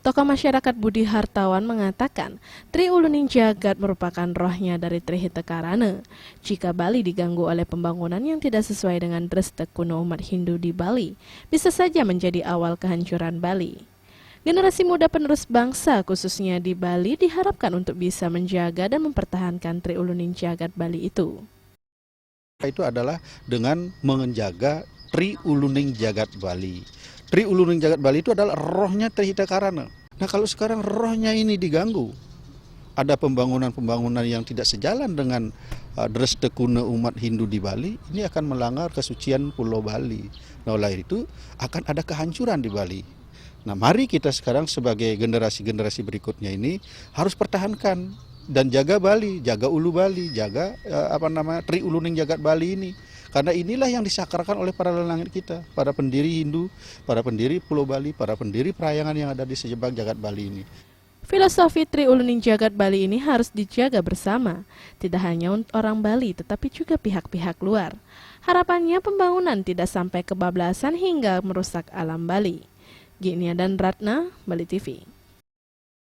Tokoh masyarakat Budi Hartawan mengatakan, Tri Uluning Jagat merupakan rohnya dari Trihita Karana. Jika Bali diganggu oleh pembangunan yang tidak sesuai dengan dresta kuno umat Hindu di Bali, bisa saja menjadi awal kehancuran Bali. Generasi muda penerus bangsa, khususnya di Bali, diharapkan untuk bisa menjaga dan mempertahankan Tri Uluning Jagat Bali itu. Itu adalah dengan menjaga Tri Uluning Jagat Bali. Tri Uluning Jagat Bali itu adalah rohnya Trihita Karana. Nah kalau sekarang rohnya ini diganggu, ada pembangunan-pembangunan yang tidak sejalan dengan dresta kuno umat Hindu di Bali, ini akan melanggar kesucian Pulau Bali. Nah oleh itu akan ada kehancuran di Bali. Nah mari kita sekarang sebagai generasi-generasi berikutnya ini harus pertahankan dan jaga Bali, jaga Ulu Bali, jaga Tri Uluning Jagat Bali ini. Karena inilah yang disakralkan oleh para leluhur kita, para pendiri Hindu, para pendiri Pulau Bali, para pendiri perayangan yang ada di sejebak Jagat Bali ini. Filosofi Tri Uluning Jagat Bali ini harus dijaga bersama, tidak hanya untuk orang Bali tetapi juga pihak-pihak luar. Harapannya pembangunan tidak sampai kebablasan hingga merusak alam Bali. Genia dan Ratna, Bali TV.